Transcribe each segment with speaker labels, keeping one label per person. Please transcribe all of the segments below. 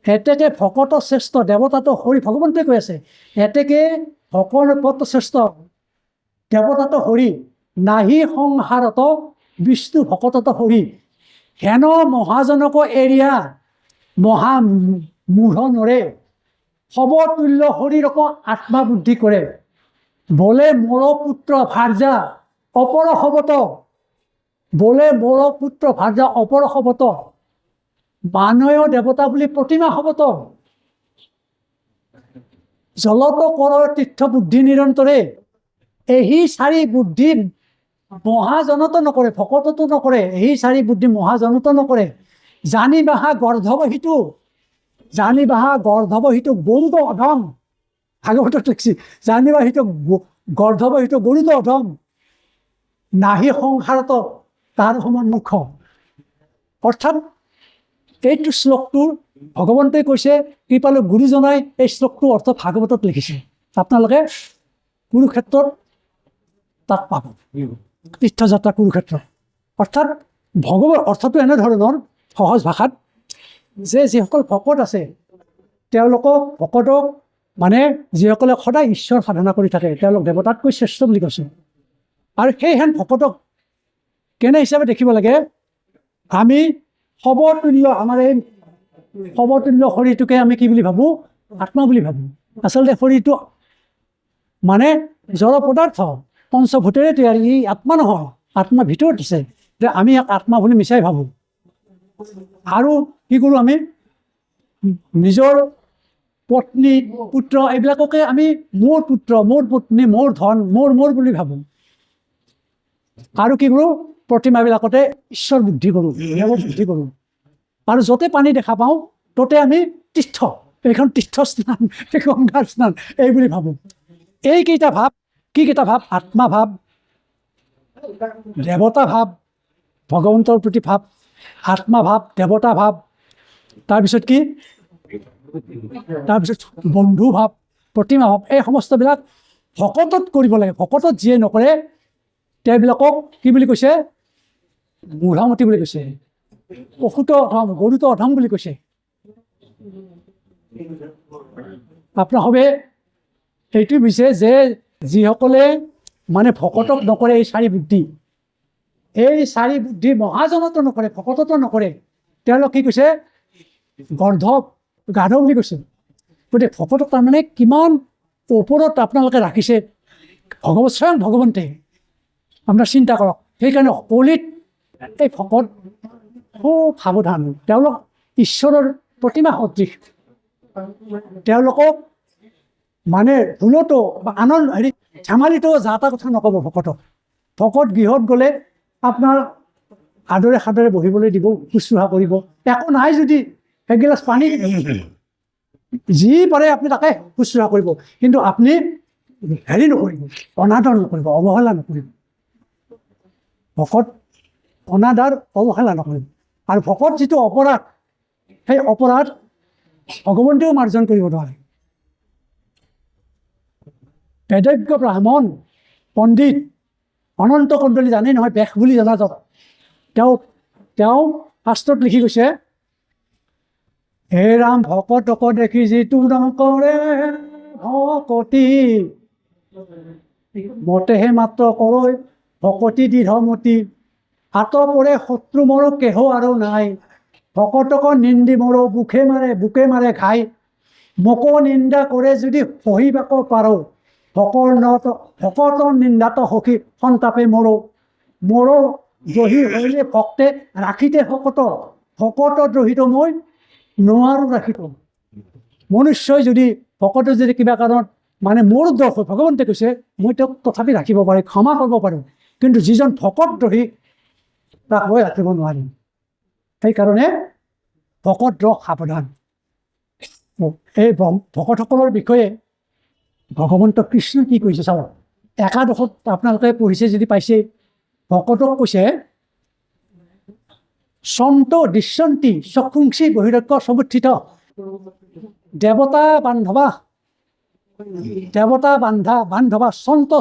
Speaker 1: এতেকে ভকত শ্ৰেষ্ঠ দেৱতাটো হৰি ভগৱন্তই কৈ আছে এতেকে ভকত শ্ৰেষ্ঠ দেৱতাটো হৰি নাহি সংসাৰত বিষ্ণু ভকতত হৰি হেন মহাজনক এৰিয়া মহা মূঢ় নৰে সবতুল্য হৰিৰক আত্মা বুদ্ধি কৰে বলে মোৰ পুত্ৰ ভাৰ্যা অপৰ হবত বলে মোৰ পুত্ৰ ভাৰ্যা অপৰ হবত মানয় দেৱতা বুলি প্ৰতিমা হবত জলত কৰ তীৰ্থ বুদ্ধি নিৰন্তৰে এই চাৰি বুদ্ধি মহাজনত নকৰে ভকততো নকৰে এই চাৰি বুদ্ধি মহাজনত নকৰে জানি বাহা গৰ্ধবহিতো গৰুত অধম ভাগৱতত লিখছি জানি বাহিত গৰ্ধবহিত গৰুত অধম নাহি সংসাৰত তাৰ সমান মুখ অৰ্থাৎ এইটো শ্লোকটোৰ ভগৱন্তই কৈছে কৃপালু গুৰুজনাই এই শ্লোকটোৰ অৰ্থ ভাগৱতত লিখিছে আপোনালোকে কুৰুক্ষেত্ৰত তাত পাব তীৰ্থযাত্ৰা কুৰুক্ষেত্ৰ অৰ্থাৎ ভগৱৰ অৰ্থটো এনেধৰণৰ সহজ ভাষাত যে যিসকল ভকত আছে তেওঁলোকক ভকতক মানে যিসকলে সদায় ঈশ্বৰ সাধনা কৰি থাকে তেওঁলোক দেৱতাতকৈ শ্ৰেষ্ঠ বুলি কৈছে আৰু সেইহেন ভকতক কেনে হিচাপে দেখিব লাগে আমি সবতুল্য আমাৰ এই সবতুল্য শৰীৰটোকে আমি কি বুলি ভাবোঁ আত্মা বুলি ভাবোঁ আচলতে শৰীৰটো মানে জড় পদাৰ্থ পঞ্চভূতেৰে তৈয়াৰী ই আত্মা নহয় আত্মা ভিতৰত আছে যে আমি ইয়াক আত্মা বুলি মিছাই ভাবোঁ আৰু কি কৰোঁ আমি নিজৰ পত্নী পুত্ৰ এইবিলাককে আমি মোৰ পুত্ৰ মোৰ পত্নী মোৰ ধন মোৰ বুলি ভাবোঁ আৰু কি কৰোঁ প্ৰতিমাবিলাকতে ঈশ্বৰ বুদ্ধি কৰোঁ দেৱ বুদ্ধি কৰোঁ আৰু য'তে পানী দেখা পাওঁ ত'তে আমি তীৰ্থ এইখন তীৰ্থ স্নান এই গংগাৰ স্নান এই বুলি ভাবোঁ এইকেইটা ভাৱ কি কেইটা ভাৱ আত্মা ভাৱ দেৱতা ভাৱ ভগৱন্তৰ প্ৰতি ভাৱ আত্মা ভাৱ দেৱতা ভাৱ তাৰপিছত কি তাৰপিছত বন্ধু ভাৱ প্ৰতিমা ভাৱ এই সমস্তবিলাক ভকতত কৰিব লাগে ভকতত যিয়ে নকৰে তেওঁবিলাকক কি বুলি কৈছে মূঢ়ামতি বুলি কৈছে অসুত অধম গৰুত অধম বুলি কৈছে আপোনাসৱে এইটো বুজিছে যে যিসকলে মানে ভকতক নকৰে এই চাৰি বুদ্ধি মহাজনতো নকৰে ভকততো নকৰে তেওঁলোক কি কৈছে গাধ বুলি কৈছে গতিকে ভকতক তাৰমানে কিমান ওপৰত আপোনালোকে ৰাখিছে স্বয়ং ভগৱন্তে আপোনাৰ চিন্তা কৰক সেইকাৰণে কলিত এই ভকত খুব সাৱধান তেওঁলোক ঈশ্বৰৰ প্ৰতিমা সদৃশ তেওঁলোকক মানে ভুলতো বা আনন্দ ধেমালিতো যা তা কথা নক'ব ভকত গৃহত গ'লে আপোনাৰ আদৰে সাদৰে বহিবলৈ দিব শুশ্ৰূষা কৰিব একো নাই যদি এগিলাচ পানী যি পাৰে আপুনি তাকে শুশ্ৰূষা কৰিব কিন্তু আপুনি নকৰিব অনাদৰ নকৰিব অৱহেলা নকৰিব ভকত অনাদৰ অৱহেলা নকৰিব আৰু ভকত যিটো অপৰাধ সেই অপৰাধ ভগৱন্তেও মাৰ্জন কৰিব নোৱাৰে বেদজ্ঞ ব্ৰাহ্মণ পণ্ডিত অনন্ত কণ্ডলী জানেই নহয় বেশ বুলি জনাজাত তেওঁ শাস্ত্ৰত লিখি গৈছে হে ৰাম ভকতক দেখি যিটো নকৰে ভকতি মতেহে মাত্ৰ কৰৈ ভকতি দৃঢ়মতি আতপৰে শত্ৰু মোৰ কেহ আৰু নাই ভকতক নিন্দি মোৰ বুকে মাৰে খাই মোকো নিন্দা কৰে যদি সহিবাক পাৰো ভকতৰ নিন্দাত সখী সন্তাপে মোৰ দ্ৰোহী হৰিলে ভক্তে ৰাখিতে ভকত দ্ৰোহীত মই নোৱাৰোঁ ৰাখিব মনুষ্যই যদি ভকতৰ যদি কিবা কাৰণত মানে মোৰ দোষ হয় ভগৱন্তে কৈছে মই তেওঁক তথাপি ৰাখিব পাৰোঁ ক্ষমা কৰিব পাৰোঁ কিন্তু যিজন ভকত দ্ৰোহী তাক মই ৰাখিব নোৱাৰিম সেইকাৰণে ভকত দ্ৰোহ সাৱধান এই ভকতসকলৰ বিষয়ে ভগৱন্ত কৃষ্ণ কি কৈছে চাওক একাদশত আপোনালোকে পঢ়িছে যদি পাইছে ভকতক কৈছে সন্ত দৃশ্যন্তি চক্ষুংসী বহিৰক্ষ সমুত্থিত দেৱতা বান্ধৱা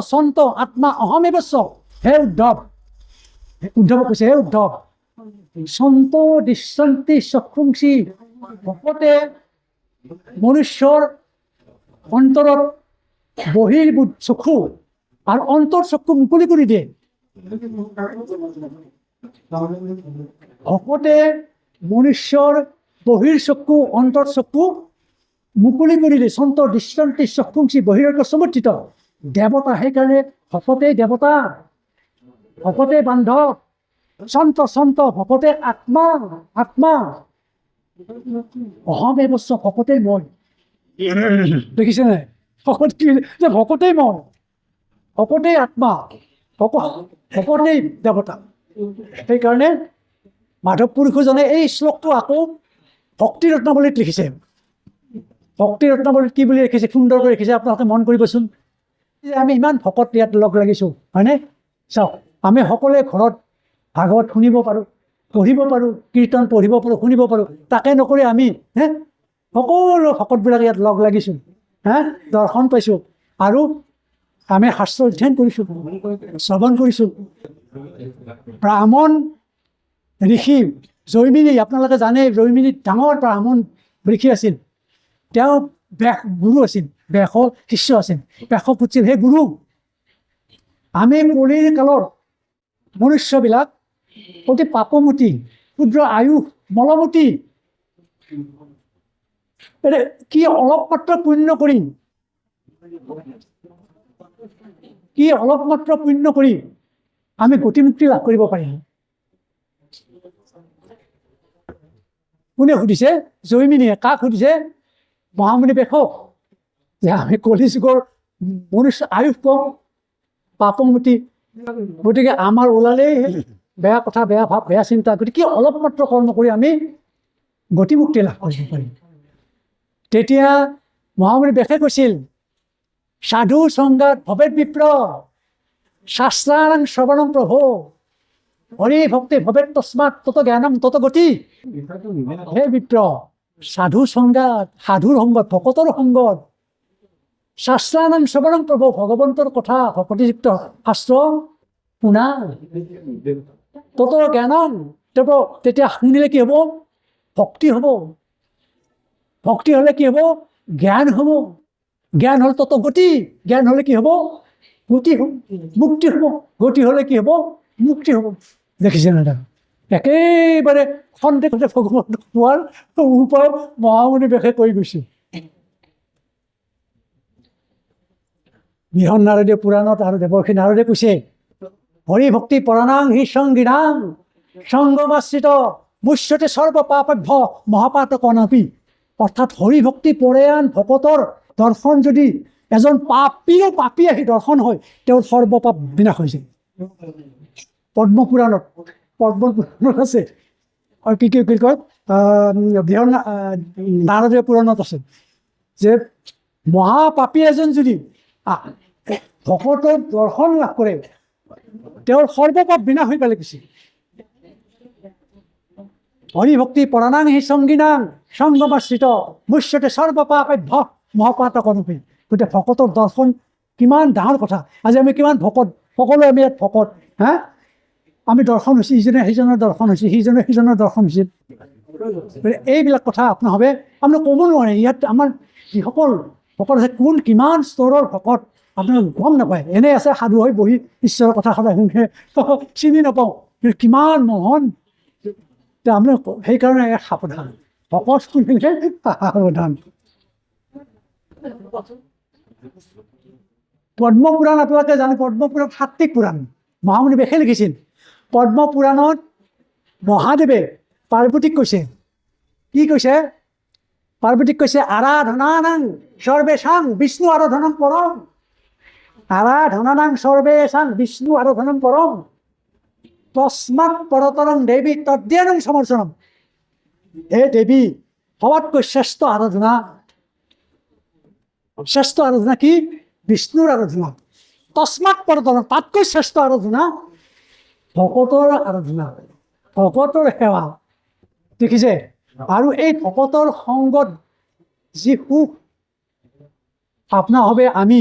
Speaker 1: সন্ত আত্মা অহমেবস্য হে উদ্ধৱ কৈছে সন্ত দৃশ্যন্তি চক্ষুংসী ভকতে মনুষ্যৰ অন্তৰত চক্ষু আৰু অন্তৰ চক্ষু মুকলি কৰি দিয়ে। ভকতে মনুষ্যৰ চক্ষু অন্তৰ চক্ষু মুকলি কৰি দিয়ে। সন্ত দৃষ্টান্তি চক্ষুংসি বহিৰৰ্ক সমৰ্থিত। দেৱতা, সেইকাৰণে ভকতে দেৱতা, ভকতে বান্ধৱ, সন্ত ভকতে আত্মা, অহম এবস্য, ভকতেই মই। দেখিছে নাই? ভকতেই মই, ভকতেই আত্মা, ভকতেই দেৱতা। সেইকাৰণে মাধৱ পুৰুষজনে এই শ্লোকটো আকৌ ভক্তি ৰত্নাৱলীত লিখিছে। ভক্তি ৰত্নাৱলীত কি বুলি লিখিছে, সুন্দৰকৈ লিখিছে, আপোনালোকে মন কৰিবচোন। যে আমি ইমান ভকত ইয়াত লগ লাগিছোঁ, হয়নে? চাওক, আমি সকলোৱে ঘৰত ভাগৱত শুনিব পাৰোঁ, পঢ়িব পাৰোঁ, কীৰ্তন পঢ়িব পাৰোঁ, শুনিব পাৰোঁ। তাকে নকৰি আমি সকলো ভকতবিলাক ইয়াত লগ লাগিছোঁ, দৰ্শন পাইছোঁ, আৰু আমি শাস্ত্ৰ অধ্যয়ন কৰিছোঁ, শ্ৰৱণ কৰিছোঁ। ব্ৰাহ্মণ ঋষি জৈমিনী, আপোনালোকে জানে জৈমিনীত ডাঙৰ ব্ৰাহ্মণ ঋষি আছিল। তেওঁ গুৰু আছিল, ব্যাসৰ শিষ্য আছিল, ব্যাসক সুধিছিল, হে গুৰু, আমি কলিৰ কালৰ মনুষ্যবিলাক অতি পাপমতী, ক্ষুদ্ৰ আয়ুস, মলমতী, কি অলপ মাত্ৰ পুণ্য কৰি, কি অলপ মাত্ৰ পুণ্য কৰি আমি গতিমুক্তি লাভ কৰিব পাৰিম? কোনে সুধিছে? জৈমিনীয়ে। কাক সুধিছে? মহামুনি ব্যাসক। যে আমি কলি যুগৰ মনুষ্য, আয়ুস কম, পাপমতী, গতিকে আমাৰ ওলালেই বেয়া কথা, বেয়া ভাৱ, বেয়া চিন্তা, গতিকে অলপ মাত্ৰ কৰ্ম কৰি আমি গতিমুক্তি লাভ কৰিব পাৰিম। তেতিয়া মহামুনি ব্যাসে কৈছিল, সাধু সংগাত ভৱেৎ বিপ্ৰ, শাস্ত্ৰাং শ্ৰৱণং প্ৰভো, হৰি ভক্তি ভৱেৎ তস্মাৎ তত জ্ঞানম তত গতি। হে বিপ্ৰ, সাধু সংগাত, সাধুৰ সংগত, ভকতৰ সংগত, শাস্ত্ৰাং শ্ৰৱণং প্ৰভো, ভগৱন্তৰ কথা, ভকতিযুক্ত শাস্ত্ৰ শুনা, তত জ্ঞানম, তেতিয়া শুনিলে কি হ'ব? ভক্তি হ'ব। ভক্তি হ'লে কি হ'ব? জ্ঞান হ'ব। জ্ঞান হ'ল তত গতি, জ্ঞান হ'লে কি হ'ব? গতি হ'ব, মুক্তি হ'ব। গতি হ'লে কি হ'ব? মুক্তি হ'ব। দেখিছে না? একেবাৰে খন্তেকতে ভগৱান পোৱাৰ উপায় মহামুনি ব্যাসে কৈ গৈছে। বৃহন নাৰদীয় পুৰাণত আৰু দেৱৰ্ষি নাৰদে কৈছে, হৰি ভক্তি পৰাণাং হি সংগীনাং সংগমাশ্ৰিত মুচ্যতে সৰ্ব পাপভ্য মহাপাতকনপি। অৰ্থাৎ হৰি ভক্তি পৰায়ণ ভকতৰ দৰ্শন যদি এজন পাপী আহি দৰ্শন হয়, তেওঁৰ সৰ্বপাপ বিনাশ হৈ যায়। পদ্মপুৰাণত আছে, আৰু কি কয়, বৃহন নাৰদীয় পুৰাণত আছে যে মহাপাপী এজন যদি ভকতৰ দৰ্শন লাভ কৰে, তেওঁৰ সৰ্বপাপ বিনাশ হৈ পেলাই গৈছে। হৰি ভক্তি পৰাণাং হি সংগীনাং সংগমাশ্ৰিত মুচ্যতে সৰ্বপাপভ্য মহাপাতকনপি। গতিকে ভকতৰ দৰ্শন কিমান ডাঙৰ কথা। আজি আমি কিমান ভকত, সকলোৱে আমি ইয়াত ভকত, আমি দৰ্শন হৈছে, ইজনে সিজনৰ দৰ্শন হৈছে, সিজনে সিজনৰ দৰ্শন হৈছে। এইবিলাক কথা আপোনাভাৱে আপুনি ক'ব নোৱাৰে। ইয়াত আমাৰ যিসকল ভকত আছে, কোন কিমান স্তৰৰ ভকত আপোনালোকে গম নাপায়। এনেই আছে সাধু হৈ বহি ঈশ্বৰৰ কথা সদায় শুনে, চিনি নাপাওঁ, কিন্তু কিমান মহান। আপুনি সেইকাৰণে ইয়াত সাৱধান, ভকত শুনিলে সাৱধান। পদ্মপুৰাণ আপোনালোকে জানে, পদ্মপুৰাণ সাত্বিক পুৰাণ, মহামুনি ব্যাসে লিখিছিল। পদ্মপুৰাণত মহাদেৱে পাৰ্বতীক কৈছে, কি কৈছে? পাৰ্বতীক কৈছে, আৰাধনানাং সৰ্বেশাং বিষ্ণু আৰাধনং পৰম। আৰাধনানাং সৰ্বেশাং বিষ্ণু আৰাধনং পৰম, তস্মাৎ পৰতৰং দেৱী তদ্ধ্যানং সমৰ্চনম। হে দেৱী, সবাতকৈ শ্ৰেষ্ঠ আৰাধনা, শ্ৰেষ্ঠ আৰাধনা কি? বিষ্ণুৰ আৰাধনা। তস্মাৎ পৰতৰং, তাতকৈ শ্ৰেষ্ঠ আৰাধনা ভকতৰ আৰাধনা, ভকতৰ সেৱা। দেখিছে? আৰু এই ভকতৰ সংগত যি সুখ আপোনাভাৱে আমি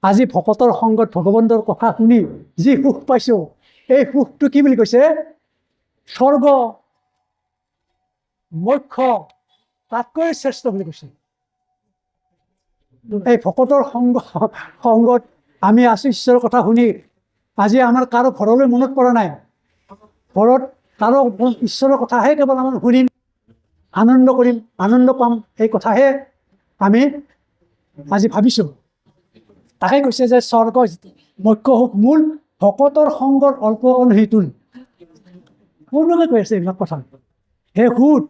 Speaker 1: আজি ভকতৰ সংগত ভগৱন্তৰ কথা শুনি যি সুখ পাইছোঁ, এই সুখটো কি বুলি কৈছে? স্বৰ্গ, মোক্ষ, তাতকৈ শ্ৰেষ্ঠ বুলি কৈছে। এই ভকতৰ সংগত আমি আছোঁ ঈশ্বৰৰ কথা শুনি। আজি আমাৰ কাৰো ঘৰলৈ মনত পৰা নাই, ঘৰত কাৰো ঈশ্বৰৰ কথাহে কেৱল আমাৰ শুনিম, আনন্দ কৰিম, আনন্দ পাম, এই কথাহে আমি আজি ভাবিছোঁ। তাকে কৈছে যে স্বৰ্গ মুখ্য সুখ মূল, ভকতৰ সংগৰ অল্প অনুহিতুল। পূৰ্ণকে কৈ আছে এইবিলাক কথা। হে সুত,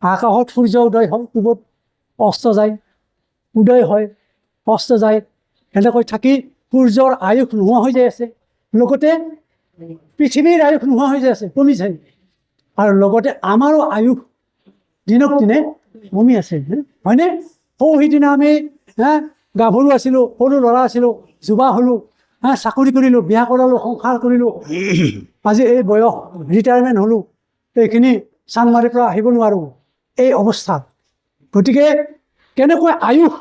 Speaker 1: আকাশত সূৰ্য উদয় হয়, পূবত অস্ত যায়, উদয় হয়, অস্ত যায়, এনেকৈ থাকি সূৰ্যৰ আয়ুস নোহোৱা হৈ যাই আছে, লগতে পৃথিৱীৰ আয়ুস নোহোৱা হৈ যাই আছে, কমি যায়, আৰু লগতে আমাৰো আয়ুস দিনক দিনে কমি আছে, হয়নে? সিদিনা আমি গাভৰু আছিলোঁ, সৰু ল'ৰা আছিলোঁ, যুৱা হ'লোঁ, চাকৰি কৰিলোঁ, বিয়া কৰালোঁ, সংসাৰ কৰিলোঁ, আজি এই বয়স ৰিটায়াৰমেণ্ট হ'লোঁ, এইখিনি চানমাৰীৰ পৰা আহিব নোৱাৰোঁ, এই অৱস্থাত। গতিকে কেনেকৈ আয়ুস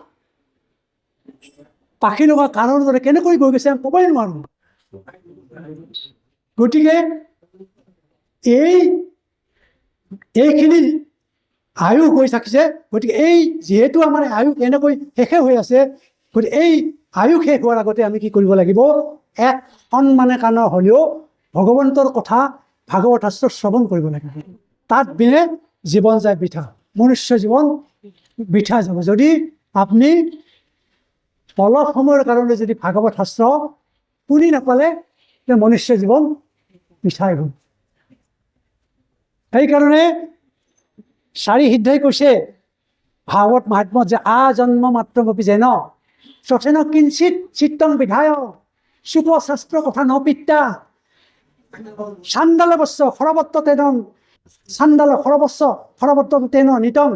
Speaker 1: পাখি লগা কাৰৰ দৰে কেনেকৈ গৈ গৈছে আমি ক'বই নোৱাৰোঁ। গতিকে এইখিনি আয়ুস হৈ থাকিছে, গতিকে এই যিহেতু আমাৰ আয়ুস এনেকৈ শেষে হৈ আছে, গতিকে এই আয়ুস শেষ হোৱাৰ আগতে আমি কি কৰিব লাগিব? এক সন্মানে কাণৰ হ'লেও ভগৱন্তৰ কথা ভাগৱত শাস্ত্ৰ শ্ৰৱণ কৰিব লাগিব। তাত বিনে জীৱন যায় বৃথা, মনুষ্য জীৱন বৃথা যাব। যদি আপুনি অলপ সময়ৰ কাৰণে যদি ভাগৱত শাস্ত্ৰ শুনি নাপালে, মনুষ্য জীৱন বৃথাই হ'ল। সেইকাৰণে চাৰি সিদ্ধাই কৈছে ভাগৱত মাহাত্ম্যত যে আজন্ম মাত্ৰমপি যেন সচেন কিঞ্চিত চিত্তং বিধায় সুপ শাস্ত্ৰ কথা নপিত্তা চাণ্ডাল বস্য সৰবত্ত তেন চাণ্ডাল সৰবত্ত তেন নিতং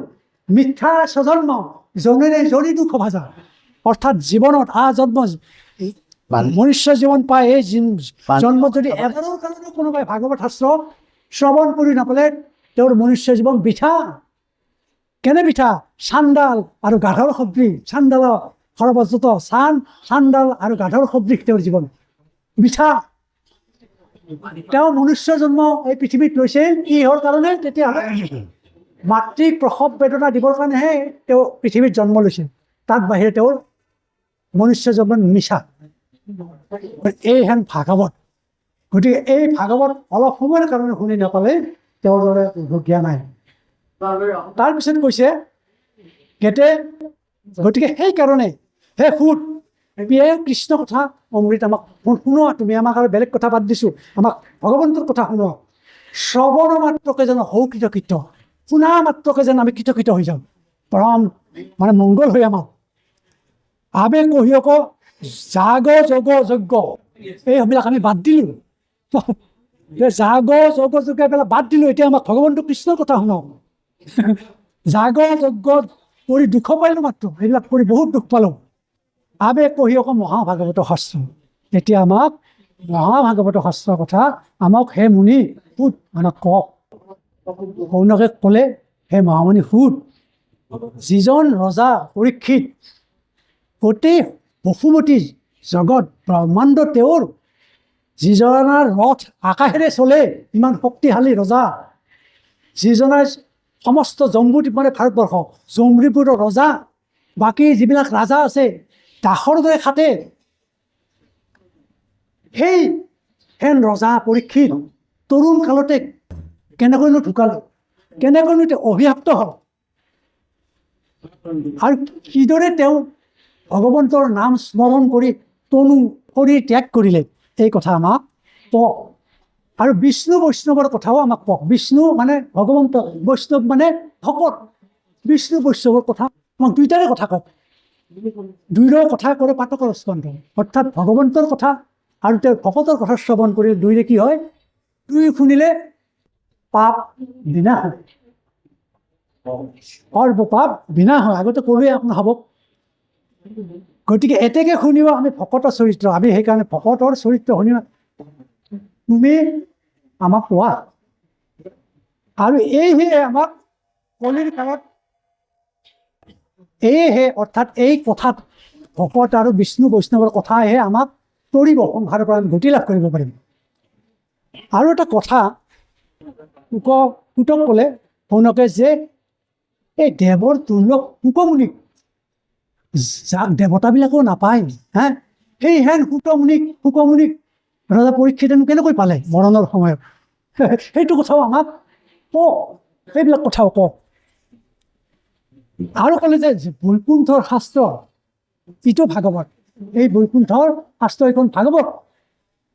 Speaker 1: মিথ্যা স্বজন্ম জনেৰে জনি দুখ ভাজা। অৰ্থাৎ জীৱনত আজন্ম মনুষ্য জীৱন পায়, এই জন্ম যদি এবাৰৰ কাৰণে কোনোবাই ভাগৱত শাস্ত্ৰ শ্ৰৱণ কৰি নাপালে তেওঁৰ মনুষ্য জীৱন বৃথা। কেনে বৃথা? চাণ্ডাল আৰু গাধৰ সদৃশ, চাণ্ডাল সৰ্বজত চাণ্ডাল আৰু গাধৰ সদৃশ তেওঁৰ জীৱন বৃথা। তেওঁ মনুষ্য জন্ম এই পৃথিৱীত লৈছে কিহৰ কাৰণে? তেতিয়াহ'লে মাতৃক প্ৰসৱ বেদনা দিবৰ কাৰণেহে তেওঁ পৃথিৱীত জন্ম লৈছে, তাত বাহিৰে তেওঁৰ মনুষ্য জন্ম মিছা। এইহেন ভাগৱত। গতিকে এই ভাগৱত অলপ সময়ৰ কাৰণে শুনি নাপালে তেওঁৰ দৰে জ্ঞান নাই। তাৰপিছত কৈছে গেটে, গতিকে সেইকাৰণে হে সুত পিয়ে কৃষ্ণ কথা অমৃত আমাক শুনোৱা, তুমি আমাক আৰু বেলেগ কথা বাদ দিছোঁ, আমাক ভগৱন্তৰ কথা শুনোৱা। শ্ৰৱণ মাত্ৰকে যেন হৌ কৃতকৃত্য, শুনা মাত্ৰকে যেন আমি কৃতকৃত হৈ যাওঁ, পৰম মংগল হৈ আমাক। আবে কহিয়ক জাগ যোগ যজ্ঞ, এইবিলাক আমি বাদ দিলোঁ, জাগ যোগ যজ্ঞ এইবিলাক বাদ দিলোঁ, এতিয়া আমাক ভগৱন্তৰ কৃষ্ণৰ কথা শুনাওক। জাগ যজ্ঞ কৰি দুখ পালোঁ মাত্ৰ, এইবিলাক কৰি বহুত দুখ পালোঁ। আবে কহিয়ক মহাভাগৱত শাস্ত্ৰ, এতিয়া আমাক মহাভাগৱত শাস্ত্ৰৰ কথা আমাক হে মুনি সুত আমাক কওক। কৌনকে ক'লে হে মহামুনি সুত, যিজন ৰজা পৰীক্ষিত গোটেই বসুমতী জগত ব্ৰহ্মাণ্ড তেওঁৰ, যিজনাৰ ৰথ আকাশেৰে চলে, ইমান শক্তিশালী ৰজা, যিজনাৰ সমস্ত জম্বুদ্বীপ ভাৰতবৰ্ষ জম্বুদ্বীপৰ ৰজা, বাকী যিবিলাক ৰাজা আছে দাসৰ দৰে খাটে, সেই হেন ৰজা পৰীক্ষিত তৰুণ কালতে কেনেকৈনো ঢুকালে, কেনেকৈনো তেওঁ অভিশপ্ত হ'ল, আৰু কিদৰে তেওঁ ভগৱন্তৰ নাম স্মৰণ কৰি তনু শৰীৰ ত্যাগ কৰিলে, এই কথা আমাক কওক। আৰু বিষ্ণু বৈষ্ণৱৰ কথাও আমাক কওক। বিষ্ণু মানে ভগৱন্ত, বৈষ্ণৱ মানে ভকত, বিষ্ণু বৈষ্ণৱৰ কথা আমাক দুইটাৰে কথা কওক। দুয়োৰে কথা কৰে পাতকৰ স্কন্ধ, অৰ্থাৎ ভগৱন্তৰ কথা আৰু তেওঁৰ ভকতৰ কথা শ্ৰৱণ কৰি দুয়োৰে কি হয়? দুই শুনিলে পাপ বিনা হয়, সৰ্বপাপ বিনা হয়। আগতে ক'লোৱে আপোনাৰ হ'ব। গতিকে এতেকে শুনিব আমি ভকতৰ চৰিত্ৰ, আমি সেইকাৰণে ভকতৰ চৰিত্ৰ শুনিব তুমি আমাক কোৱা। আৰু এইহে আমাক কলিৰ কালত, এইহে অৰ্থাৎ এই কথাত ভকত আৰু বিষ্ণু বৈষ্ণৱৰ কথাহে আমাক তৰিব, সংসাৰৰ পৰা আমি গতি লাভ কৰিব পাৰিম। আৰু এটা কথা পুতক ক'লে শৌনকে যে এই দেৱৰ তুল্য কুকমুনিক যাক দেৱতাবিলাকেও নাপায়, হা সেই হেন শুকমুনিক ৰজা পৰীক্ষিতেনো কেনেকৈ পালে মৰণৰ সময়ত? সেইটো কথাও আমাক কওক, সেইবিলাক কথাও কওক। আৰু ক'লে যে বৈকুণ্ঠৰ শাস্ত্ৰ ইটো ভাগৱত, এই বৈকুণ্ঠৰ শাস্ত্ৰ এইখন ভাগৱত।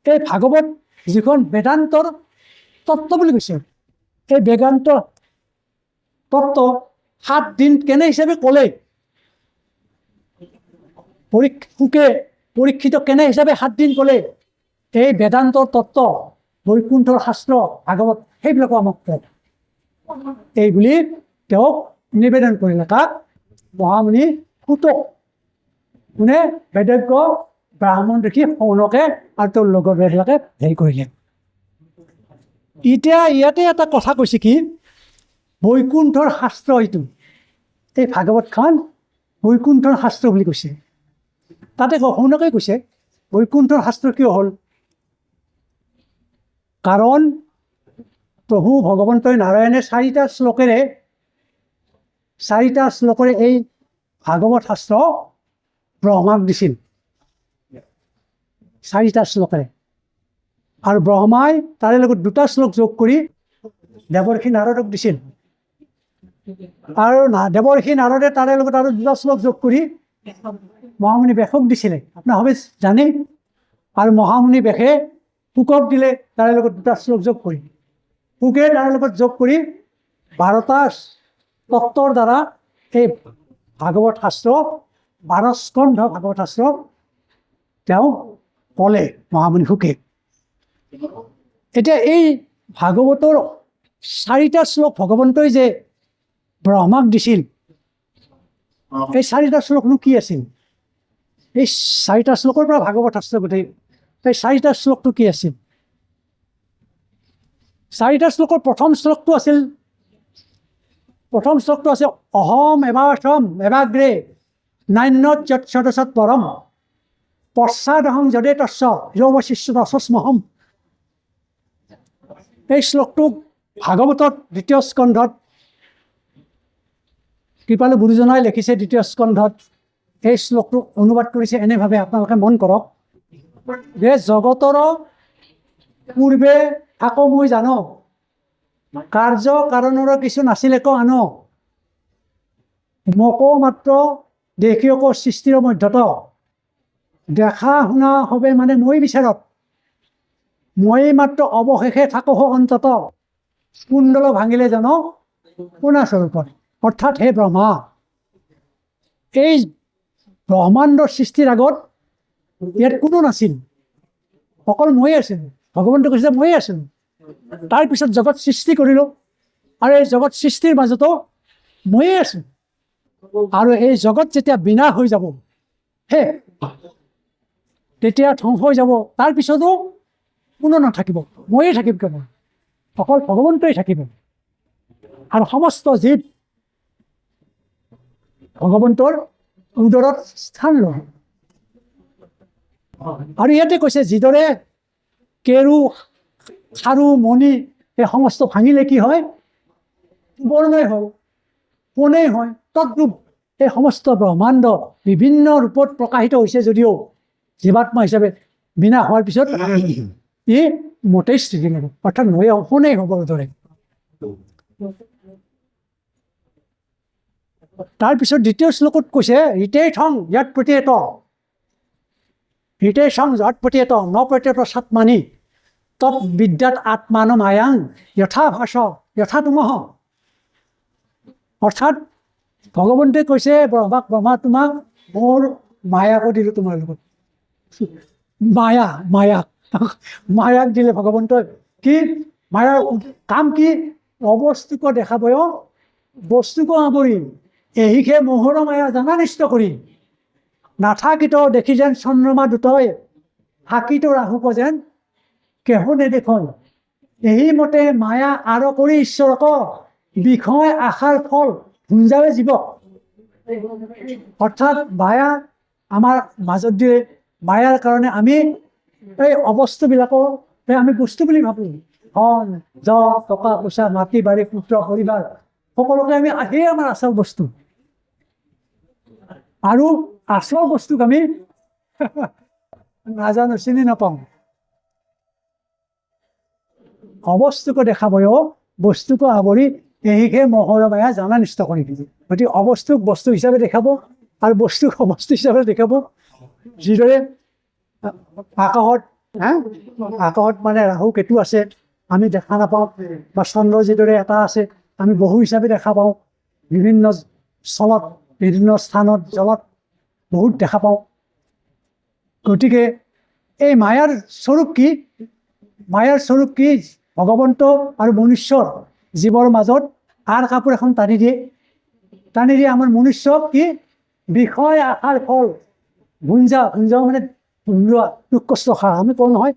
Speaker 1: এই ভাগৱত যিখন বেদান্তৰ তত্ত্ব বুলি কৈছে, এই বেদান্ত তত্ত্ব 7 দিন কেনে হিচাপে ক'লে, পৰীক্ষিত কেনে হিচাপে 7 দিন ক'লে, এই বেদান্তৰ তত্ত্ব বৈকুণ্ঠৰ শাস্ত্ৰ ভাগৱত সেইবিলাকো আমাক কওক, এইবুলি তেওঁক নিবেদন কৰিলে। কাক? মহামুনি সুতক, কোনে? বেদজ্ঞ ব্ৰাহ্মণ দেখি শৌনকে আৰু তেওঁৰ লগৰ বেদবিলাকে হেৰি কৰিলে। এতিয়া ইয়াতে এটা কথা কৈছে কি, বৈকুণ্ঠৰ শাস্ত্ৰ এইটো, এই ভাগৱতখন বৈকুণ্ঠৰ শাস্ত্ৰ বুলি কৈছে। তাতে শৌনকে কৈছে বৈকুণ্ঠৰ শাস্ত্ৰ কিয় হ'ল? কাৰণ প্ৰভু ভগৱন্তই নাৰায়ণে 4টা শ্লোকেৰে এই ভাগৱত শাস্ত্ৰ ব্ৰহ্মাক দিছিল, 4টা শ্লোকেৰে। আৰু ব্ৰহ্মাই তাৰে লগত 2টা শ্লোক যোগ কৰি দেৱৰ্ষি নাৰদক দিছিল, আৰু দেৱৰ্ষি নাৰদে তাৰে লগত আৰু 2টা শ্লোক যোগ কৰি মহামুনি বেশক দিছিলে, আপোনাৰ হবে জানে। আৰু মহামুনি বেশে শুকক দিলে তাৰে লগত 2টা শ্লোক যোগ কৰি, শুকে তাৰে লগত যোগ কৰি 12টা তত্ত্বৰ দ্বাৰা এই ভাগৱত শাস্ত্ৰ 12 স্কন্ধ ভাগৱত শাস্ত্ৰ তেওঁ ক'লে মহামুনি শুকে। এতিয়া এই ভাগৱতৰ 4টা শ্লোক ভগৱন্তই যে ব্ৰহ্মাক দিছিল, এই 4টা শ্লোকনো কি আছিল? এই 4টা শ্লোকৰ পৰা ভাগৱত শাস্ত্ৰ গোটেই, এই 4টা শ্লোকটো কি আছিল? 4টা শ্লোকৰ প্ৰথম শ্লোকটো আছিল অহম এবাৰ্থম এবাগ্ৰে নান্যত যৎ সদসৎ পৰম পশ্চাদহং যদে তস্য যৌৱশিষ্য তস্মহম। এই শ্লোকটো ভাগৱতত 2য় স্কন্ধত কৃপালু গুৰুজনাই লিখিছে, 2য় স্কন্ধত এই শ্লোকটো অনুবাদ কৰিছে এনেভাৱে, আপোনালোকে মন কৰক যে জগতৰ পূৰ্বে আকৌ মই জানো, কাৰ্য কাৰণৰ কিছু নাছিলে ক আনো, মোকো মাত্ৰ দেখিয়ক সৃষ্টিৰ মধ্যত, দেখা শুনা হবে মানে মই বিচাৰত, মই মাত্ৰ অৱশেষে থাকো অন্তত, কুণ্ডল ভাঙিলে জানো কোনা স্বৰূপত। অৰ্থাৎ হে ব্ৰহ্মা, এই ব্ৰহ্মাণ্ডৰ সৃষ্টিৰ আগত ইয়াত কোনো নাছিল, অকল ময়ে আছিলোঁ। ভগৱন্তই কৈছে ময়ে আছিলোঁ, তাৰপিছত জগত সৃষ্টি কৰিলোঁ, আৰু এই জগত সৃষ্টিৰ মাজতো ময়ে আছোঁ। আৰু এই জগত যেতিয়া বিনাশ হৈ যাব, তেতিয়া ধ্বংস হৈ যাব, তাৰপিছতো কোনো নাথাকিব, ময়ে থাকিম কেৱল, অকল ভগৱন্তই থাকিব। আৰু সমস্ত জীৱ ভগৱন্তৰ উদৰত স্থান লয়। আৰু ইয়াতে কৈছে যিদৰে কেৰু খাৰু মণি এই সমস্ত ভাঙিলে কি হয়? বৰ্ণই হয়, কোণেই হয়, তদ্ৰূপ এই সমস্ত ব্ৰহ্মাণ্ড বিভিন্ন ৰূপত প্ৰকাশিত হৈছে যদিও জীৱাত্মা হিচাপে বিনাশ হোৱাৰ পিছত ই মোটেই স্থিতি ল'ব, অৰ্থাৎ নৈ সোণেই হ'ব ধৰে। তাৰপিছত 2য় শ্লোকত কৈছে হৃতেই থং ইয়াত প্ৰতিয়েত, হৃতেই থং যৎ প্ৰতিয়েত ন প্ৰতিয়েত সাত্মানি তৎ বিদ্যাত আত্মান মায়াং যথা ভাষ যথা তুমহ। অৰ্থাৎ ভগৱন্তই কৈছে ব্ৰহ্মা তোমাক মোৰ মায়াকো দিলোঁ, তোমাৰ লগত মায়াক দিলে ভগৱন্তই। কি মায়াৰ কাম কি? অবস্তুক দেখাবয় বস্তুক আৱৰি, এহিকে মোহৰ মায়া জানা নিষ্ট কৰি, নাথাকিত দেখি যেন চন্দ্ৰমা দুটয়, থাকিত ৰাহুক যেন কেহ নেদেখন, এই মতে মায়া আৰ কৰি ঈশ্বৰক, বিষয় আশাৰ ফল ভুঞ্জাৱে জীৱক। অৰ্থাৎ মায়া আমাৰ মাজত দিয়ে, মায়াৰ কাৰণে আমি এই অবস্তুবিলাকক আমি বস্তু বুলি ভাবোঁ, ধন জল টকা পইচা মাটি বাৰী পুত্ৰ পৰিবাৰ সকলোকে আমি সেয়ে আমাৰ আচল বস্তু। আৰু আচল বস্তুক আমি নাজানো, চিনি নাপাওঁ। অবস্তুকে দেখাবয়ো বস্তুকে আৱৰি এহিকে মহৰ মায়া জানা নিষ্ঠ কৰি দিছে। গতিকে অবস্তুক বস্তু হিচাপে দেখাব আৰু বস্তুক অবস্তু হিচাপে দেখাব। যিদৰে আকাশত আকাশত মানে ৰাহু কেতু আছে, আমি দেখা নাপাওঁ, বা চন্দ্ৰ যিদৰে এটা আছে আমি বহু হিচাপে দেখা পাওঁ, বিভিন্ন স্থলত বিভিন্ন স্থানত জলত বহুত দেখা পাওঁ। গতিকে এই মায়াৰ স্বৰূপ কি? মায়াৰ স্বৰূপ কি? ভগৱন্ত আৰু মনুষ্যৰ জীৱৰ মাজত আৰ কাপোৰ এখন টানি দিয়ে, টানি দিয়ে আমাৰ মনুষ্যক কি বিষয় আশাৰ ফল ভুঞ্জা, ভুঞ্জাও মানে ভুঞ্জোৱা, দুখ কষ্ট খা। আমি কওঁ নহয়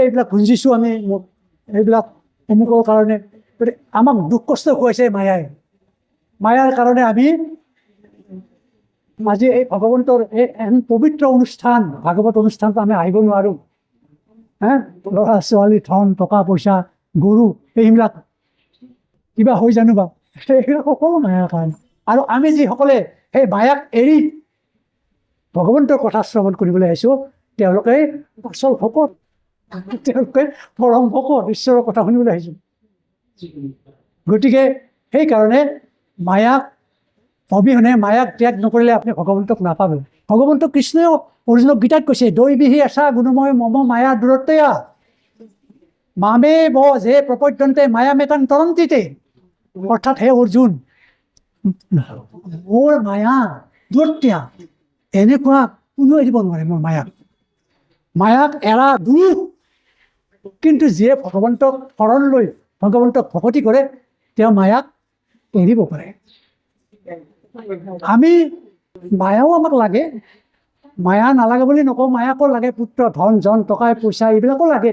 Speaker 1: এইবিলাক ভুঞ্জিছোঁ আমি, এইবিলাক অমুকৰ কাৰণে। গতিকে আমাক দুখ কষ্ট খুৱাইছে মায়াই। মায়াৰ কাৰণে আমি আজি এই ভগৱন্তৰ এই পবিত্ৰ অনুষ্ঠান ভাগৱত অনুষ্ঠানটো আমি আহিব নোৱাৰোঁ। ল'ৰা ছোৱালী, ধন টকা পইচা, গৰু, এইবিলাক কিবা হৈ জানো বা? সেইবিলাক সকলো মায়াৰ কাৰণে। আৰু আমি যিসকলে সেই মায়াক এৰি ভগৱন্তৰ কথা শ্ৰৱণ কৰিবলৈ আহিছোঁ, তেওঁলোকে আচল ভকত, তেওঁলোকে পৰম ভকত, ঈশ্বৰৰ কথা শুনিবলৈ আহিছোঁ। গতিকে সেইকাৰণে মায়াক অবিহনে, মায়াক ত্যাগ নকৰিলে আপুনি ভগৱন্তক নাপাব। ভগৱন্ত কৃষ্ণই অৰ্জুনক গীতাত কৈছে, দৈবিহী আশা গুণময় মম মায়া দূৰত্বয়া মামে ব যে প্ৰপদ্যন্তে মায়া মেতাং তৰন্তিতে। অৰ্থাৎ হে অৰ্জুন, মোৰ মায়া দূৰত্বয়া, এনেকুৱা কোনো এৰিব নোৱাৰে মোৰ মায়াক। মায়াক এৰা দূৰ, কিন্তু যিয়ে ভগৱন্তক শৰণ লৈ ভগৱন্তক ভকতি কৰে তেওঁ মায়াক এৰিব পাৰে। আমি মায়াও আমাক লাগে, মায়া নালাগে বুলি নকওঁ, মায়াকো লাগে, পুত্ৰ ধন জন টকা পইচা এইবিলাকো লাগে।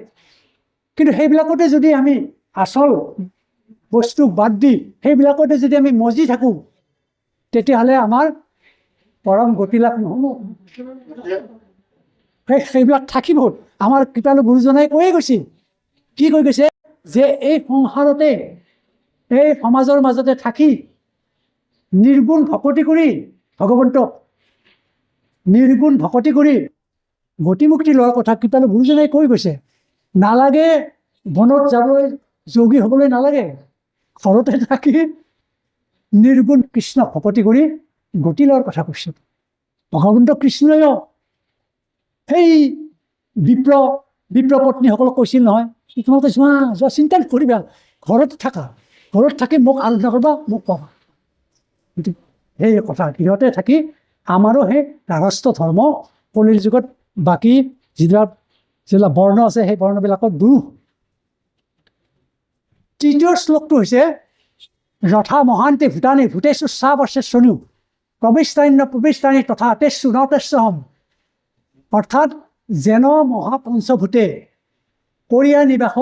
Speaker 1: কিন্তু সেইবিলাকতে যদি আমি আচল বস্তুক বাদ দি সেইবিলাকতে যদি আমি মজি থাকোঁ, তেতিয়াহ'লে আমাৰ পৰম গতি লাভ নহ'ব। সেইবিলাক থাকিব। আমাৰ কৃপালু গুৰুজনাই কৈয়ে গৈছিল, কি কৈ গৈছে, যে এই সংসাৰতে এই সমাজৰ মাজতে থাকি নিৰ্গুণ ভকতি কৰি ভগৱন্তক নিৰ্গুণ ভকতি কৰি গতিমুক্তি লোৱাৰ কথা কৃপালু গুৰুজনাই কৈ গৈছে। নালাগে বনত যাবলৈ, যোগী হ'বলৈ নালাগে, ঘৰতে থাকি নিৰ্গুণ কৃষ্ণ ভকতি কৰি গতি লোৱাৰ কথা কৈছে। ভগৱন্ত কৃষ্ণয়ো সেই বিপ্ৰ পত্নীসকলক কৈছিল নহয়, তোমালোকে যোৱা চিন্তা নকৰিবা, ঘৰত থাকা, ঘৰত থাকি মোক আৰাধনা কৰিবা, মোক পাবা। সেই কথা সিহঁতে থাকি আমাৰো সেই গাৰ্হস্থ ধৰ্ম কলিৰ যুগত বাকী যিবিলাক বৰ্ণ আছে সেই বৰ্ণবিলাকত দুৰুহ। তৃতীয় শ্লোকটো হৈছে যথা মহান্তে ভূটানে ভূতেষু চা বৰ্ষেশ্বনিও প্ৰবিষ্টানী তথা তেষু ন তেষ্যহম। অৰ্থাৎ যেন মহাপঞ্চভূতে কৰিয়া নিবাস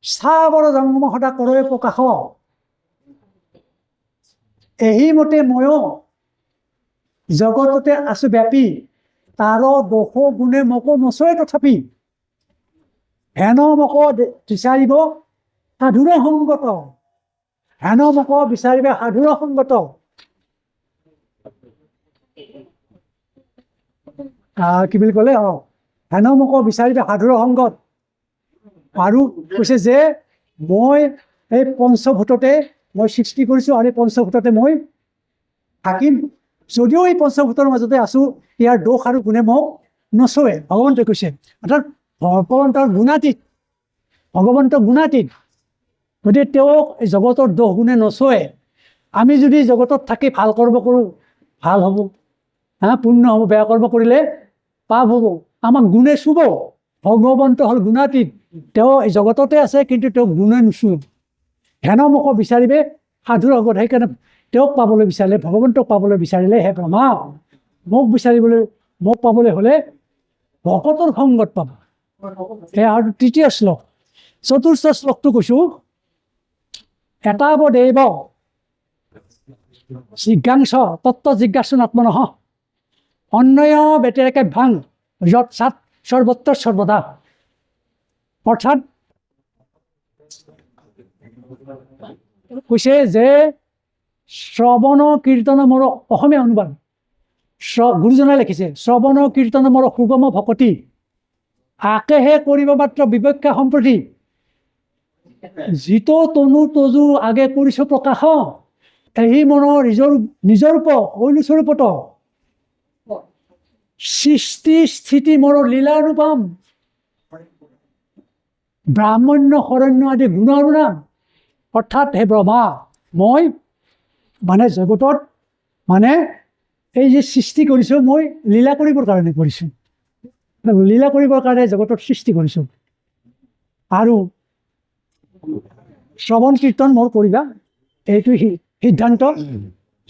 Speaker 1: স্থাৱৰ জংগম সদা কৰয়ে প্ৰকাশ। এই মতে ময়ো জগততে আছো ব্যাপী, তাৰ দোষ গুণে মোকো নচয়ে তথাপি। হেন মোকো বিচাৰিব সাধুৰ সংগত, হেন মোকো বিচাৰিব সাধুৰ সংগত। কি বুলি ক'লে? হেন মোকো বিচাৰিব সাধুৰ সংগত। আৰু কৈছে যে মই এই পঞ্চভূততে মই সৃষ্টি কৰিছোঁ আৰু এই পঞ্চভূততে মই থাকিম। যদিও এই পঞ্চভূতৰ মাজতে আছোঁ, ইয়াৰ দোষ আৰু গুণে মোক নচয়ে, ভগৱন্তই কৈছে। অৰ্থাৎ ভগৱন্তৰ গুণাতীত, ভগৱন্ত গুণাতীত। গতিকে তেওঁক জগতৰ দোষ গুণে নচয়ে। আমি যদি জগতত থাকি ভাল কৰ্ম কৰোঁ, ভাল হ'ব, পুণ্য হ'ব, বেয়া কৰ্ম কৰিলে পাপ হ'ব, আমাক গুণে চুব। ভগৱন্ত হ'ল গুণাতীত, তেওঁ জগততে আছে কিন্তু তেওঁক গুণে নুচুৱে। হেন মোকো বিচাৰিবে সাধুৰ সংগত। সেইকাৰণে তেওঁক পাবলৈ বিচাৰিলে, ভগৱন্তক পাবলৈ বিচাৰিলে, হে ব্ৰহ্মা, মোক পাবলৈ হ'লে ভকতৰ সংগত পাব। সেয়া আৰু তৃতীয় শ্লোক। চতুৰ্থ শ্লোকটো কৈছোঁ, এতাৱদেৱ জিজ্ঞাংস তত্ত্ব জিজ্ঞাসুন আত্মনঃ অন্যয় ব্যতিৰেকে ভাং যৎ সাত সৰ্বত্ৰ সৰ্বদা। অৰ্থাৎ কৈছে যে শ্ৰৱণ কীৰ্তন মোৰ অসমীয়া অনুবাদ, গুৰুজনাই লিখিছে, শ্ৰৱণ কীৰ্তন মোৰ সুগম ভকতি, আকেহে কৰিব মাত্ৰ বিপক্ষা সম্প্ৰতি, যিটো তনু তজু আগে কৰিছো প্ৰকাশ, এই মনৰ নিজৰ ঐনুস্বৰূপত, সৃষ্টি স্থিতি মোৰ লীলানুপম, ব্ৰাহ্মণ্য শৰণ্য আদি গুণৰ নাম। অৰ্থাৎ হে ব্ৰহ্মা, মই মানে জগতত মানে এই যে সৃষ্টি কৰিছোঁ, মই লীলা কৰিবৰ কাৰণে কৰিছোঁ, লীলা কৰিবৰ কাৰণে জগতত সৃষ্টি কৰিছোঁ। আৰু শ্ৰৱণ কীৰ্তন মোৰ কৰিবা, এইটো সিদ্ধান্ত।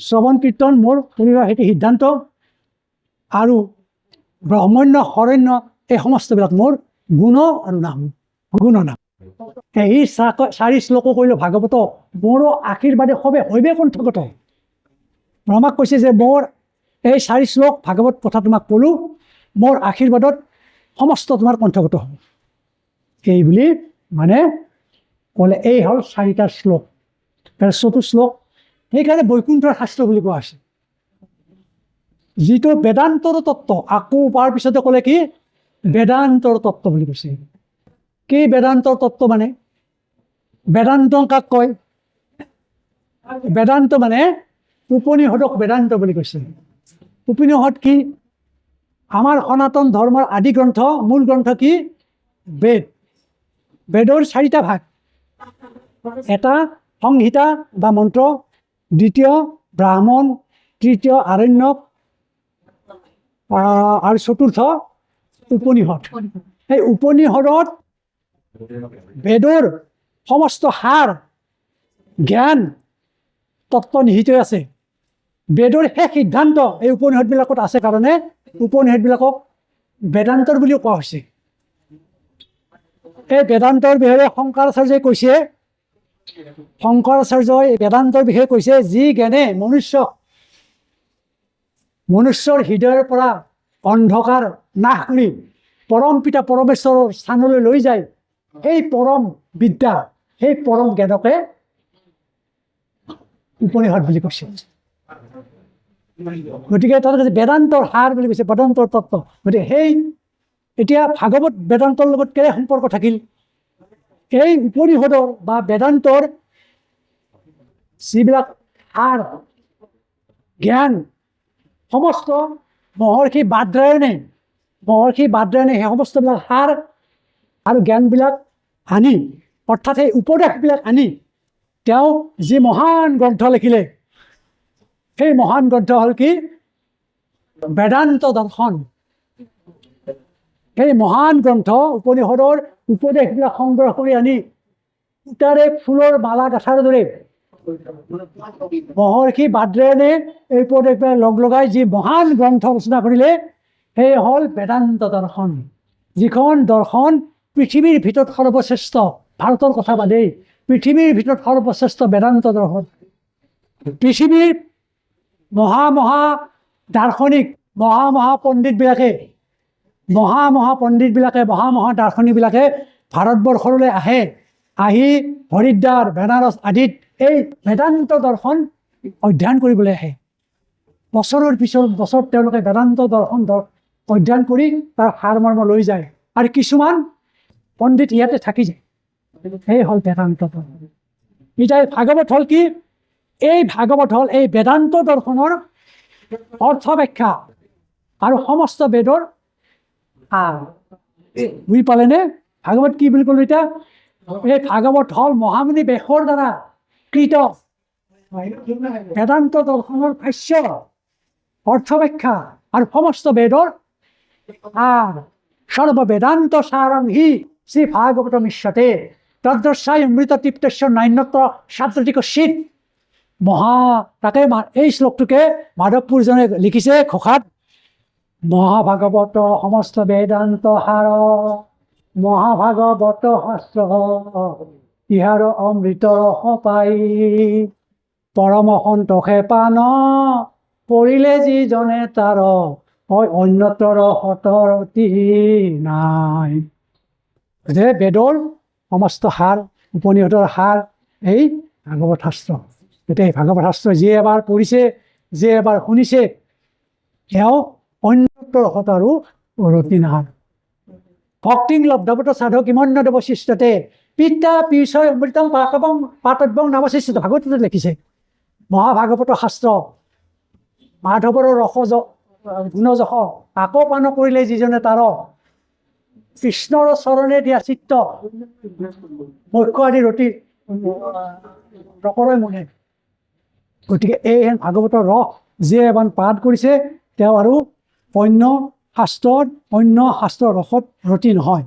Speaker 1: শ্ৰৱণ কীৰ্তন মোৰ কৰিবা, সেইটো সিদ্ধান্ত। আৰু ব্ৰহ্মণ্য শৰণ্য এই সমস্তবিলাক মোৰ গুণ আৰু নাম, গুণনাম। এই 4 শ্লোক কৰিলোঁ ভাগৱত, মোৰো আশীৰ্বাদে সবে হৈবে কণ্ঠগত। ব্ৰহ্মাক কৈছে যে মোৰ এই 4 শ্লোক ভাগৱত কথা তোমাক ক'লোঁ, মোৰ আশীৰ্বাদত সমস্ত তোমাৰ কণ্ঠগত হ'ব। এই বুলি মানে ক'লে। এই হ'ল 4টা শ্লোক, 4টো শ্লোক। সেইকাৰণে বৈকুণ্ঠৰ শাস্ত্ৰ বুলি কোৱা হৈছে। যিটো বেদান্তৰ তত্ত্ব, আকৌ পোৱাৰ পিছতে ক'লে কি বেদান্তৰ তত্ত্ব বুলি কৈছে। কি বেদান্তৰ তত্ত্ব মানে? বেদান্ত কাক কয়? বেদান্ত মানে উপনিষদক বেদান্ত বুলি কৈছে। উপনিষদ কি? আমাৰ সনাতন ধৰ্মৰ আদি গ্ৰন্থ, মূল গ্ৰন্থ কি? বেদ। বেদৰ 4টা ভাগ, এটা সংহিতা বা মন্ত্ৰ, দ্বিতীয় ব্ৰাহ্মণ, তৃতীয় আৰণ্যক, আৰু চতুৰ্থ উপনিষদ। সেই উপনিষদত বেদৰ সমস্ত সাৰ জ্ঞান তত্ত্ব নিহিত আছে। বেদৰ শেষ সিদ্ধান্ত এই উপনিষদবিলাকত আছে কাৰণে উপনিষদবিলাকক বেদান্তৰ বুলিও কোৱা হৈছে। এই বেদান্তৰ বিষয়ে শংকৰাচাৰ্যই কৈছে, শংকৰাচাৰ্যই বেদান্তৰ বিষয়ে কৈছে, যি জ্ঞানে মনুষ্যৰ হৃদয়ৰ পৰা অন্ধকাৰ নাশ কৰি পৰম পিতা পৰমেশ্বৰৰ স্থানলৈ লৈ যায়, সেই পৰম বিদ্যা, সেই পৰম জ্ঞানকে উপনিষদ বুলি কৈছে। গতিকে তাত কৈছে বেদান্তৰ সাৰ বুলি কৈছে, বেদান্তৰ তত্ত্ব। গতিকে সেই এতিয়া ভাগৱত বেদান্তৰ লগত কেনে সম্পৰ্ক থাকিল? এই উপনিষদৰ বা বেদান্তৰ যিবিলাক সাৰ জ্ঞান, সমস্ত মহৰ্ষি বাদৰায়ণে সেই সমস্তবিলাক সাৰ আৰু জ্ঞানবিলাক আনি, অৰ্থাৎ সেই উপদেশবিলাক আনি তেওঁ যি মহান গ্ৰন্থ লিখিলে, সেই মহান গ্ৰন্থ হ'ল কি? বেদান্ত দৰ্শন। সেই মহান গ্ৰন্থ উপনিষদৰ উপদেশবিলাক সংগ্ৰহ কৰি আনি সূতাৰে ফুলৰ মালা গাঁঠাৰ দৰে মহৰ্ষি বাদৰায়ণে এই উপদেশবিলাক লগাই যি মহান গ্ৰন্থ ৰচনা কৰিলে, সেই হ'ল বেদান্ত দৰ্শন। যিখন দৰ্শন পৃথিৱীৰ ভিতৰত সৰ্বশ্ৰেষ্ঠ, ভাৰতৰ কথা বাদেই, পৃথিৱীৰ ভিতৰত সৰ্বশ্ৰেষ্ঠ বেদান্ত দৰ্শন। পৃথিৱীৰ মহা দাৰ্শনিক, মহা পণ্ডিতবিলাকে, মহা দাৰ্শনিকবিলাকে ভাৰতবৰ্ষলৈ আহে, আহি হৰিদ্বাৰ, বেনাৰস আদিত এই বেদান্ত দৰ্শন অধ্যয়ন কৰিবলৈ আহে। বছৰৰ পিছত বছৰ তেওঁলোকে বেদান্ত দৰ্শন অধ্যয়ন কৰি তাৰ সাৰমৰ্ম লৈ যায়, আৰু কিছুমান পণ্ডিত ইয়াতে থাকি যায়। সেই হ'ল বেদান্ত দৰ্শন। এতিয়া ভাগৱত হ'ল কি? এই ভাগৱত হ'ল এই বেদান্ত দৰ্শনৰ অৰ্থ ব্যাখ্যা আৰু সমস্ত বেদৰ সাৰ। বুজি পালেনে? ভাগৱত কি বুলি ক'লো এতিয়া? এই ভাগৱত হ'ল মহামুনি বেশৰ দ্বাৰা কৃত বেদান্ত দৰ্শনৰ ভাষ্য, অৰ্থ ব্যাখ্যা আৰু সমস্ত বেদৰ সাৰ। সৰ্ব বেদান্ত সাৰং হি শ্ৰী ভাগৱত মিশ্যতে তদ্দৰ্শাই অমৃত তৃপ্তস্য নান্যত্ৰ সাত্ত্বিক শীত। তাকে এই শ্লোকটোকে মাধৱপুৰজনে লিখিছে ঘোষাত, মহাভাগৱত সমস্ত বেদান্ত সাৰ, মহাভাগৱত শাস্ত্ৰ ইহাৰ অমৃত ৰস পাই, পৰম সন্তোষে পান পৰিলে যিজনে তাৰ, অন্যতৰ সতৰতি নাই। যে বেদৰ সমস্ত সাৰ, উপনিষদৰ সাৰ এই ভাগৱত শাস্ত্ৰ। এতিয়া এই ভাগৱত শাস্ত্ৰ যিয়ে এবাৰ পঢ়িছে, যিয়ে এবাৰ শুনিছে, এওঁ অন্যত্ৰ ৰসত আৰু ৰতি নাহাৰ ভক্তিং লব্ধৱত সাধু কিমন্য দেৱশিষ্টতে পিতা পিছয় অমৃতং পাতৱং পাতব্যং নৱশিষ্টতে ভাগৱততে লিখিছে মহাভাগৱত শাস্ত্ৰ মাধৱৰ ৰস গুণযশ আকৌ পান কৰিলে যিজনে তাৰ কৃষ্ণৰ চৰণে দিয়া চিত্ত মুখ্য আদি ৰতি নকৰে মনে গতিকে এই ভাগৱতৰ ৰস যিয়ে এবাৰ পাঠ কৰিছে তেওঁ আৰু অন্য শাস্ত্ৰৰ ৰসত ৰতি নহয়